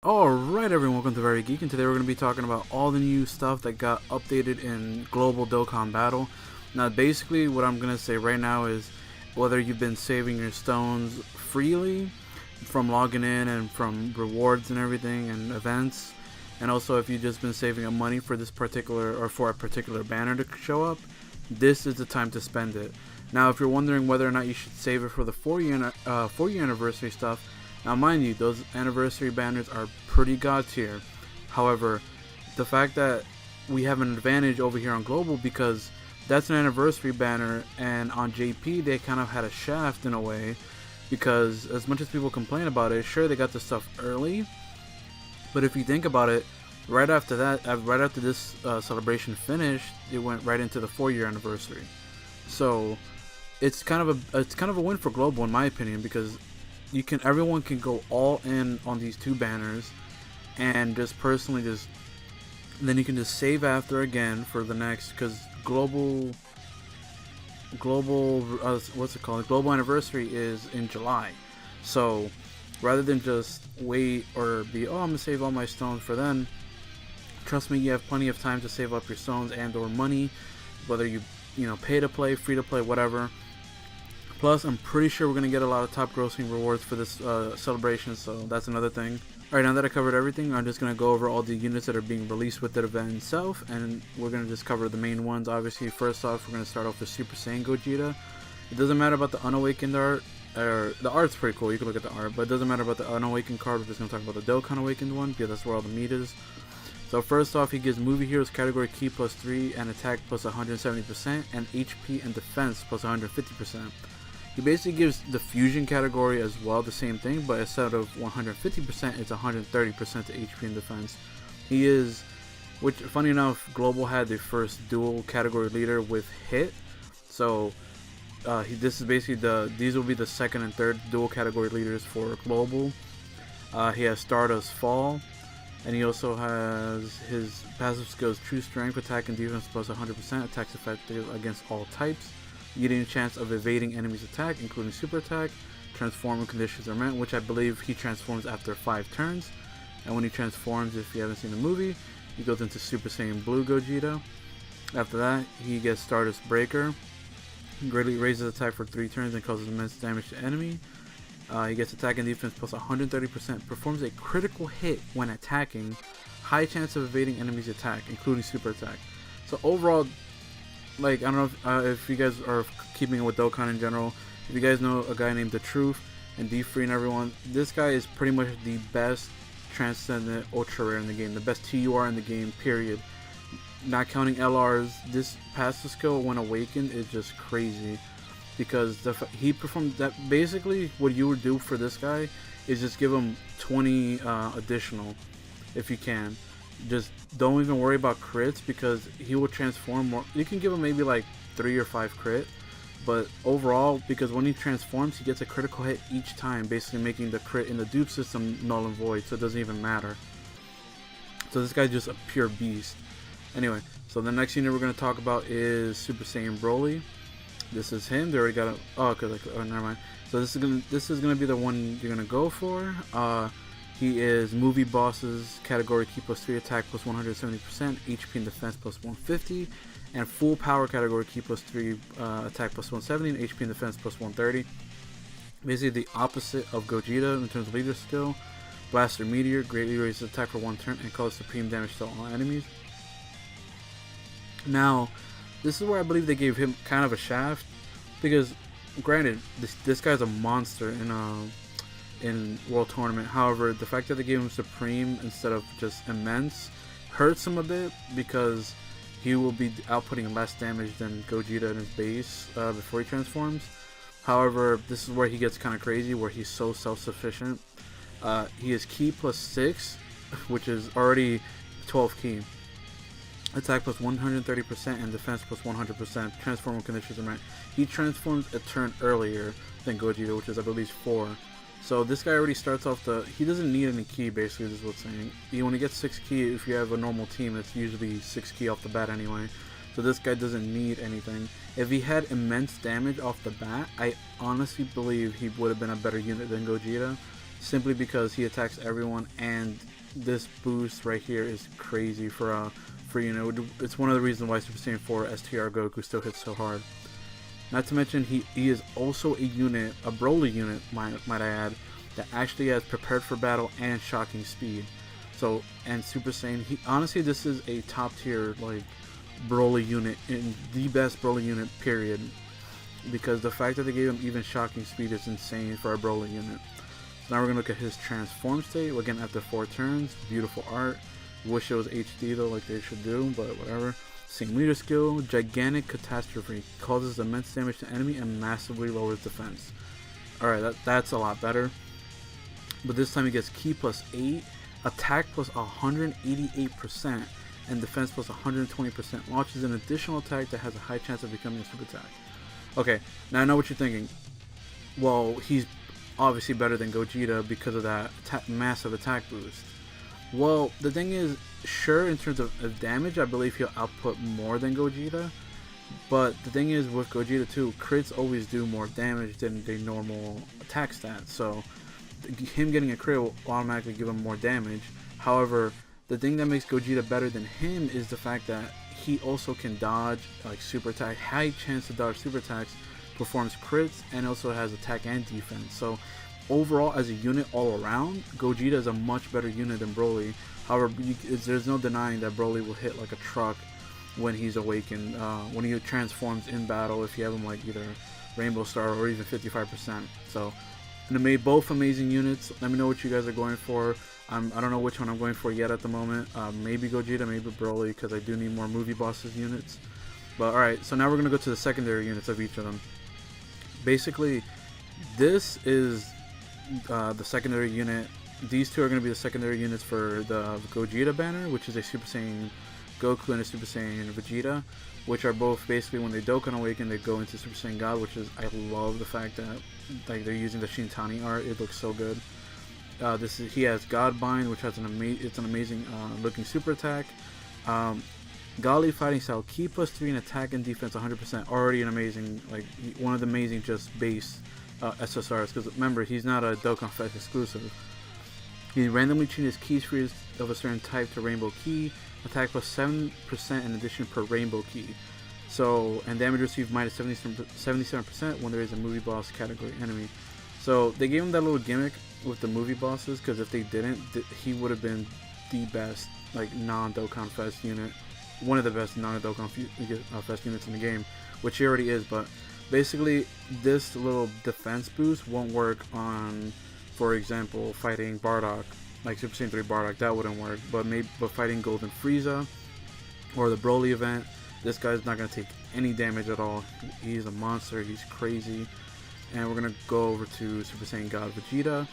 Alright everyone, welcome to Very Geek, and today we're going to be talking about all the new stuff that got updated in Global Dokkan Battle. Now basically what I'm going to say right now is whether you've been saving your stones freely from logging in and from rewards and everything and events, and also if you've just been saving up money for this particular or for a particular banner to show up, this is the time to spend it. Now if you're wondering whether or not you should save it for the 4-year anniversary stuff, now mind you, those anniversary banners are pretty god tier. However, the fact that we have an advantage over here on Global because that's an anniversary banner, and on JP they kind of had a shaft in a way, because as much as people complain about it, sure they got the stuff early, but if you think about it, right after that, right after this celebration finished, it went right into the 4-year anniversary. So it's kind of a win for Global in my opinion, because everyone can go all in on these two banners and just personally then you can just save after again for the next, because global what's it called, global anniversary is in July. So rather than just wait or be, oh, I'm gonna save all my stones for then, trust me, you have plenty of time to save up your stones and or money, whether you pay to play, free to play, whatever. Plus, I'm pretty sure we're going to get a lot of top grossing rewards for this celebration, so that's another thing. Alright, now that I covered everything, I'm just going to go over all the units that are being released with the event itself, and we're going to just cover the main ones. Obviously, first off, we're going to start off with Super Saiyan Gogeta. It doesn't matter about the Unawakened art, or the art's pretty cool, you can look at the art, but it doesn't matter about the Unawakened card. We're just going to talk about the Dokkan Awakened one, because that's where all the meat is. So first off, he gives Movie Heroes category Ki plus 3 and attack plus 170%, and HP and defense plus 150%. He basically gives the fusion category as well, the same thing, but instead of 150%, it's 130% to HP and defense. He is, which funny enough, Global had the first dual category leader with hit, so this is basically these will be the second and third dual category leaders for Global. He has Stardust Fall, and he also has his passive skills True Strength, attack and defense plus 100%, attacks effective against all types, getting a chance of evading enemies' attack, including super attack, transform when conditions are met, which I believe he transforms after 5 turns. And when he transforms, if you haven't seen the movie, he goes into Super Saiyan Blue Gogeta. After that, he gets Stardust Breaker. He greatly raises attack for 3 turns and causes immense damage to enemy. He gets attack and defense plus 130%, performs a critical hit when attacking, high chance of evading enemies' attack, including super attack. So overall, like, I don't know if you guys are keeping it with Dokkan in general. If you guys know a guy named The Truth and D3 and everyone, this guy is pretty much the best Transcendent Ultra Rare in the game, the best TUR in the game, period. Not counting LRs, this passive skill when awakened is just crazy, because he performed that. Basically, what you would do for this guy is just give him 20 additional, if you can. Just don't even worry about crits, because he will transform more. You can give him maybe like 3 or 5 crit, but overall, because when he transforms, he gets a critical hit each time, basically making the crit in the dupe system null and void, so it doesn't even matter. So this guy's just a pure beast. Anyway, so the next unit we're going to talk about is Super Saiyan Broly. This is him. They already got a, oh, never mind. So this is gonna be the one you're gonna go for. He is Movie Bosses category Ki plus 3, attack plus 170%, HP and defense plus 150, and Full Power category Ki plus 3, attack plus 170, and HP and defense plus 130. Basically the opposite of Gogeta in terms of leader skill. Blaster Meteor greatly raises attack for 1 turn and causes supreme damage to all enemies. Now, this is where I believe they gave him kind of a shaft, because granted, this guy's a monster in World Tournament. However, the fact that they gave him Supreme instead of just Immense hurts him a bit, because he will be outputting less damage than Gogeta in his base before he transforms. However, this is where he gets kind of crazy, where he's so self-sufficient. He is Ki plus 6, which is already 12 Ki. Attack plus 130% and defense plus 100%. Transform when conditions are met. He transforms a turn earlier than Gogeta, which is I believe 4. So this guy already starts off he doesn't need any Ki, basically, this is what's saying. When he gets 6 Ki, if you have a normal team, it's usually 6 Ki off the bat anyway. So this guy doesn't need anything. If he had immense damage off the bat, I honestly believe he would have been a better unit than Gogeta. simply because he attacks everyone, and this boost right here is crazy for it's one of the reasons why Super Saiyan 4 STR Goku still hits so hard. Not to mention he is also a unit, a Broly unit, might I add, that actually has prepared for battle and shocking speed. So, and Super Saiyan, honestly, this is a top tier like Broly unit, in the best Broly unit period, because the fact that they gave him even shocking speed is insane for a Broly unit. So now we're gonna look at his transform state. Again, after 4 turns, beautiful art. Wish it was HD though, like they should do, but whatever. Same leader skill, gigantic catastrophe, causes immense damage to enemy and massively lowers defense. Alright, that's a lot better. But this time he gets ki plus 8, attack plus 188%, and defense plus 120%. Launches an additional attack that has a high chance of becoming a super attack. Okay, now I know what you're thinking. Well, he's obviously better than Gogeta because of that massive attack boost. Well, the thing is, sure, in terms of damage, I believe he'll output more than Gogeta. But the thing is, with Gogeta too, crits always do more damage than their normal attack stats. So, him getting a crit will automatically give him more damage. However, the thing that makes Gogeta better than him is the fact that he also can dodge like super attack, high chance to dodge super attacks, performs crits, and also has attack and defense. So overall, as a unit all around, Gogeta is a much better unit than Broly. However, there's no denying that Broly will hit like a truck when he's awakened, when he transforms in battle, if you have him like either Rainbow Star or even 55%. So, and made both amazing units. Let me know what you guys are going for. I don't know which one I'm going for yet at the moment. Maybe Gogeta, maybe Broly, because I do need more movie bosses units. But alright, so now we're going to go to the secondary units of each of them. Basically, this is the secondary unit. These two are going to be the secondary units for the Gogeta banner, which is a Super Saiyan Goku and a Super Saiyan Vegeta, which are both basically when they Dokkan Awaken, they go into Super Saiyan God, which is, I love the fact that like they're using the Shintani art. It looks so good. He has Godbind, which has an amazing looking super attack. Gali fighting style, ki plus 3 in attack and defense 100%. Already an amazing, like one of the amazing just base SSRs. Because remember, he's not a Dokkan Fest exclusive. He randomly changes keys of a certain type to Rainbow Ki. Attack plus 7% in addition per Rainbow Ki. So, and damage received minus 77% when there is a movie boss category enemy. So they gave him that little gimmick with the movie bosses, because if they didn't, he would have been the best like non-Dokkan Fest unit, one of the best non-Dokkan Fest units in the game, which he already is. But basically, this little defense boost won't work on, for example, fighting Bardock, like Super Saiyan 3 Bardock. That wouldn't work. But fighting Golden Frieza or the Broly event, this guy's not gonna take any damage at all. He's a monster. He's crazy. And we're gonna go over to Super Saiyan God Vegeta.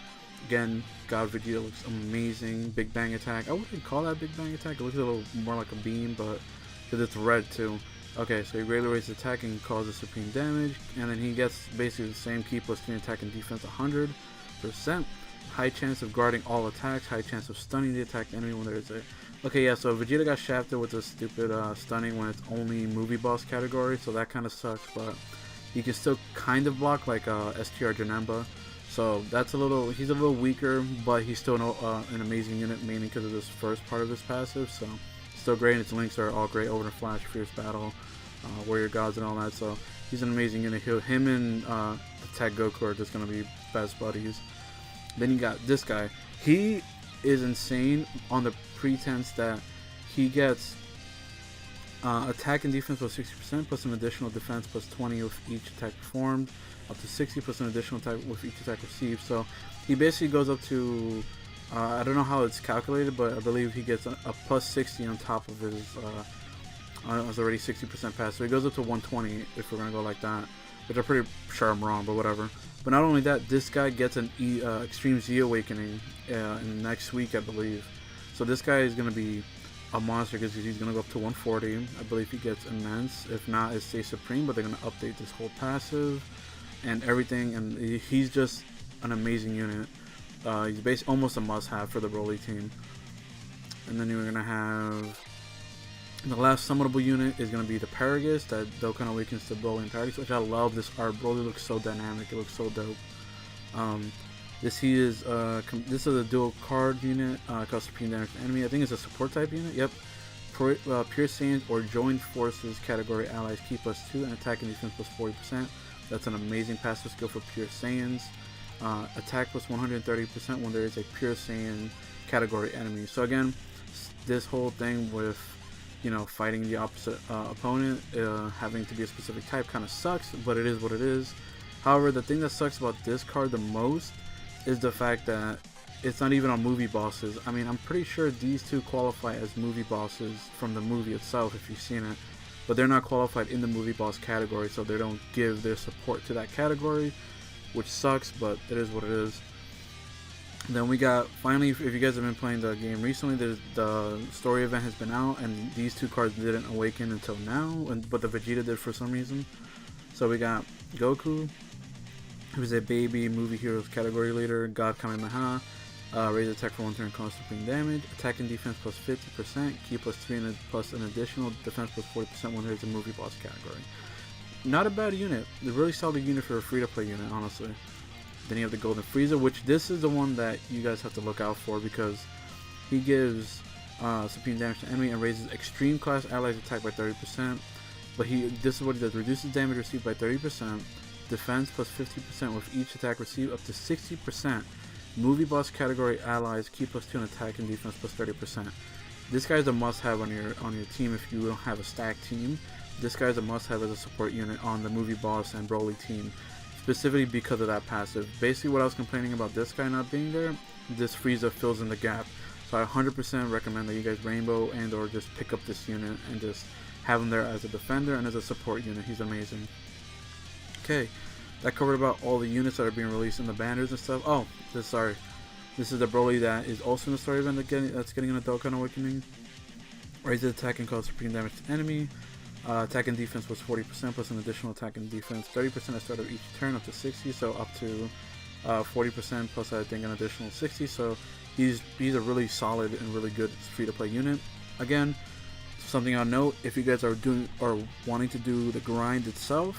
Again, God Vegeta looks amazing. Big Bang attack. I wouldn't call that Big Bang attack. It looks a little more like a beam, but because it's red too. Okay, so he greatly raises attack and causes supreme damage, and then he gets basically the same ki plus 3 attack and defense 100%. High chance of guarding all attacks. High chance of stunning the attacked enemy when there is a. Okay, yeah. So Vegeta got shafted with this stupid stunning when it's only movie boss category, so that kind of sucks. But he can still kind of block like STR Janemba. So that's he's a little weaker, but he's still an amazing unit, mainly because of this first part of his passive. So still great, and its links are all great. Over the Flash, Fierce Battle, Warrior Gods, and all that. So he's an amazing unit. Him and the Tech Goku are just gonna be best buddies. Then you got this guy. He is insane on the pretense that he gets attack and defense plus 60% plus an additional defense plus 20 with each attack performed, up to 60 plus an additional attack with each attack received. So he basically goes up to I don't know how it's calculated, but I believe he gets a plus 60 on top of his it's already 60% pass, so he goes up to 120 if we're gonna go like that, which I'm pretty sure I'm wrong, but whatever. But not only that, this guy gets an Extreme Z Awakening in next week, I believe. So this guy is gonna be a monster because he's gonna go up to 140. I believe he gets Immense. If not, it stays Supreme. But they're gonna update this whole passive and everything, and he's just an amazing unit. He's basically almost a must-have for the Broly team. And then you're gonna have the last summonable unit is gonna be the Paragus that Dokkan Awakens to Broly and Paragus, which I love. This art, Broly looks so dynamic. It looks so dope. This is a dual card unit, costs supreme damage to enemy. I think it's a support type unit. Yep. Pure Saiyans or joined forces category allies keep +2 and attack and defense +40%. That's an amazing passive skill for Pure Saiyans. Attack +130% when there is a Pure Saiyan category enemy. So again, this whole thing with, you know, fighting the opposite opponent, having to be a specific type kind of sucks, but it is what it is. However, the thing that sucks about this card the most is the fact that it's not even on movie bosses. I mean, I'm pretty sure these two qualify as movie bosses from the movie itself if you've seen it, but they're not qualified in the movie boss category, so they don't give their support to that category, which sucks, but it is what it is. Then we got, finally, if you guys have been playing the game recently, the story event has been out, and these two cards didn't awaken until now, but the Vegeta did for some reason. So we got Goku, who's a baby movie heroes category leader, God Kamehameha, raise attack for 1 turn, cost supreme damage, attack and defense +50%, key +3 and plus an additional defense +40% when there's a movie boss category. Not a bad unit, a really solid unit for a free-to-play unit, honestly. Then you have the Golden Frieza, which this is the one that you guys have to look out for because he gives supreme damage to enemy and raises extreme class allies attack by 30%. But this is what he does: reduces damage received by 30%, defense +50% with each attack received up to 60%. Movie boss category allies keep +2 and attack and defense +30%. This guy's a must-have on your team if you don't have a stacked team. This guy's a must-have as a support unit on the movie boss and Broly team, specifically because of that passive. Basically, what I was complaining about this guy not being there, this Frieza fills in the gap. So I 100% recommend that you guys rainbow and or just pick up this unit and just have him there as a defender and as a support unit. He's amazing. Okay, that covered about all the units that are being released in the banners and stuff. Oh, this is the Broly that is also in the story event that's getting an Dokkan Awakening. Raises attack and cause supreme damage to enemy. Attack and defense was 40% plus an additional attack and defense 30% at the start of each turn, up to 60, so up to 40% plus I think an additional 60. So he's a really solid and really good free-to-play unit. Again, something I'll note: if you guys are doing or wanting to do the grind itself,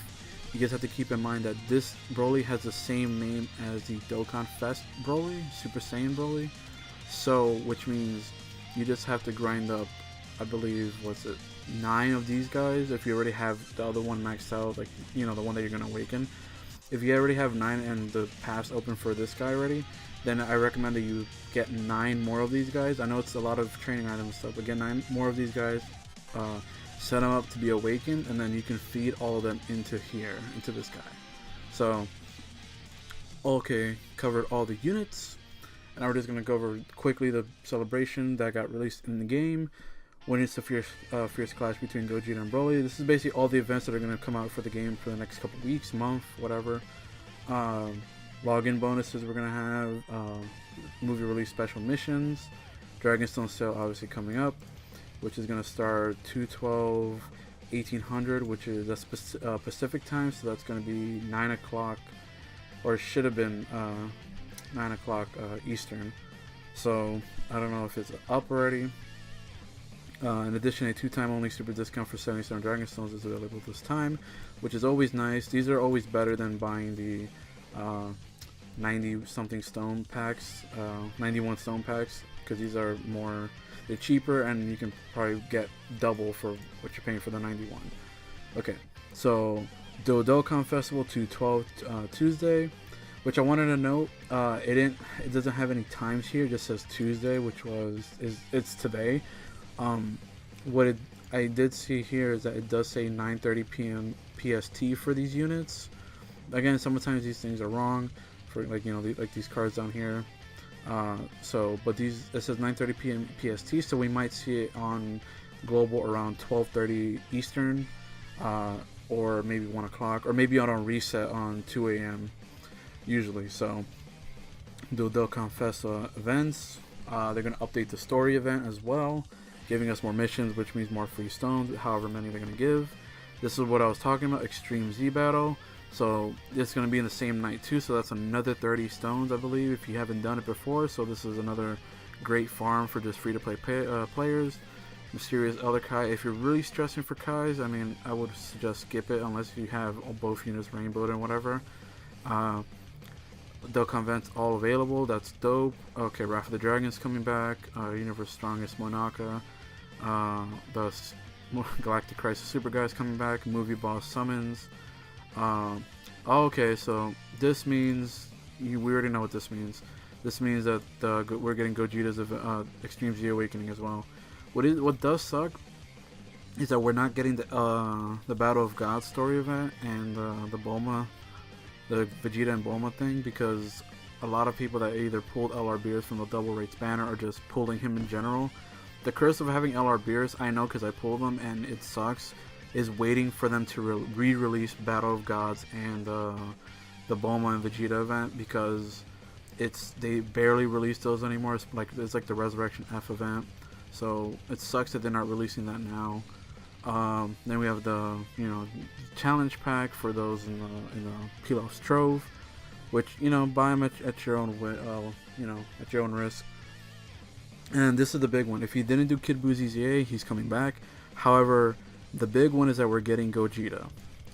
you guys have to keep in mind that this Broly has the same name as the Dokkan Fest Broly, Super Saiyan Broly. So, which means you just have to grind up, I believe, 9 of these guys. If you already have the other one maxed out, like, you know, the one that you're gonna awaken. If you already have 9 and the paths open for this guy already, then I recommend that you get 9 more of these guys. I know it's a lot of training items and stuff, but get 9 more of these guys. Set them up to be awakened, and then you can feed all of them into here, into this guy. So, okay, covered all the units, and now we're just gonna go over quickly the celebration that got released in the game. When it's the fierce clash between Gogeta and Broly. This is basically all the events that are going to come out for the game for the next couple weeks, month, whatever. Login bonuses we're going to have, movie release special missions, Dragonstone sale obviously coming up, which is going to start 2/12/1800, which is Pacific time, so that's going to be 9 o'clock, or it should have been 9 o'clock Eastern. So I don't know if it's up already. In addition, a 2-time only super discount for 77 Dragonstones is available this time, which is always nice. These are always better than buying the 90-something stone packs, 91 stone packs, because these are they're cheaper, and you can probably get double for what you're paying for the 91. Okay, so Dokkan Festival 2/12 Tuesday, which I wanted to note, it doesn't have any times here. It just says Tuesday, which it's today. What I did see here is that it does say 9:30 p.m. PST for these units. Again, sometimes these things are wrong for, like, you know, like these cards down here. But it says 9:30 p.m. PST, so we might see it on global around 12:30 Eastern, or maybe 1 o'clock, or maybe on reset on 2 a.m. usually. So the Dokkan Fest events, they're going to update the story event as well, giving us more missions, which means more free stones, however many they're going to give. This is what I was talking about, Extreme Z Battle. So it's going to be in the same night too, so that's another 30 stones, I believe, if you haven't done it before. So this is another great farm for just free-to-play players. Mysterious Elder Kai. If you're really stressing for Kais, I mean, I would suggest skip it unless you have both units rainbowed and whatever. Dokkan events all available. That's dope. Okay, Wrath of the Dragon's coming back. Universe Strongest Monaka. The Galactic Crisis Super Guy's coming back. Movie Boss Summons. Okay, so this means we already know what this means. This means that we're getting Gogeta's Extreme Z Awakening as well. What does suck is that we're not getting the Battle of Gods story event and the Vegeta and Bulma thing, because a lot of people that either pulled LR Beers from the Double Rates banner or just pulling him in general. The curse of having LR Beers, I know because I pulled them and it sucks, is waiting for them to re-release Battle of Gods and the Bulma and Vegeta event, because they barely release those anymore. It's like the Resurrection F event, so it sucks that they're not releasing that now. Then we have the challenge pack for those in the Pilaf's Trove, which buy them at your own at your own risk. And this is the big one. If you didn't do Kid Boozy's ZA, he's coming back. However, the big one is that we're getting Gogeta.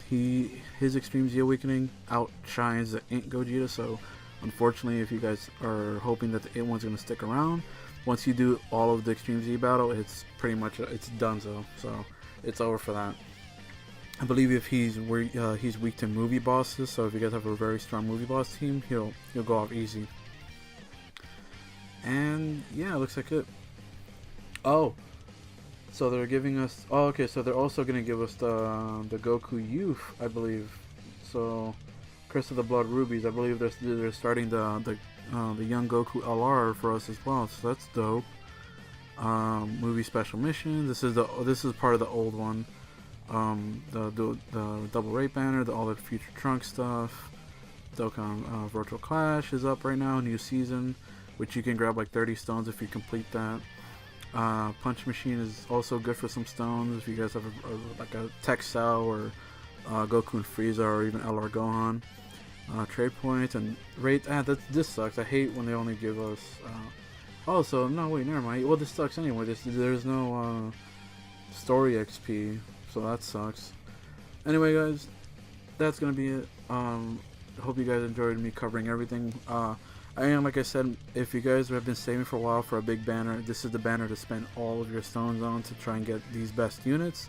His Extreme Z Awakening outshines the Int Gogeta, so unfortunately, if you guys are hoping that the Int one's going to stick around, once you do all of the Extreme Z battle, it's pretty much it's donezo. So it's over for that. I believe if he's weak to movie bosses, so if you guys have a very strong movie boss team, he'll go off easy. And yeah, it looks like it. Oh, so they're giving us. Oh, okay. So they're also gonna give us the Goku Youth, I believe. So, Curse of the Blood Rubies. I believe they're starting the young Goku LR for us as well. So that's dope. Movie special missions. This is part of the old one. The Double Rate banner, all the Future Trunk stuff. Dokkan Virtual Clash is up right now, new season, which you can grab like 30 stones if you complete that. Punch Machine is also good for some stones if you guys have like a Tech Cell or Goku and Frieza or even LR Gohan. Trade points and rate. This sucks. I hate when they only give us. Oh, so no, wait, never mind. Well, this sucks anyway. There's no story XP, so that sucks. Anyway, guys, that's gonna be it. Hope you guys enjoyed me covering everything. And like I said, if you guys have been saving for a while for a big banner, this is the banner to spend all of your stones on to try and get these best units.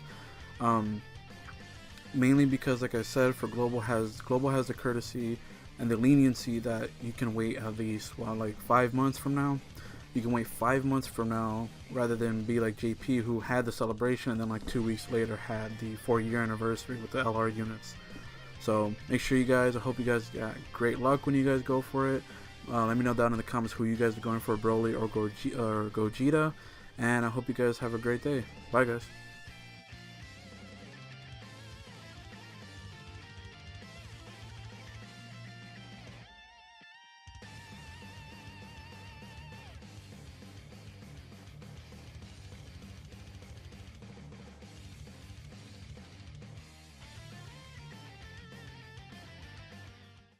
Mainly because, like I said, for Global has the courtesy and the leniency that you can wait at least like 5 months from now. You can wait 5 months from now rather than be like JP, who had the celebration and then like 2 weeks later had the 4-year anniversary with the LR units. So make sure you guys, I hope you guys got great luck when you guys go for it. Let me know down in the comments who you guys are going for, Broly or Gogeta. And I hope you guys have a great day. Bye, guys.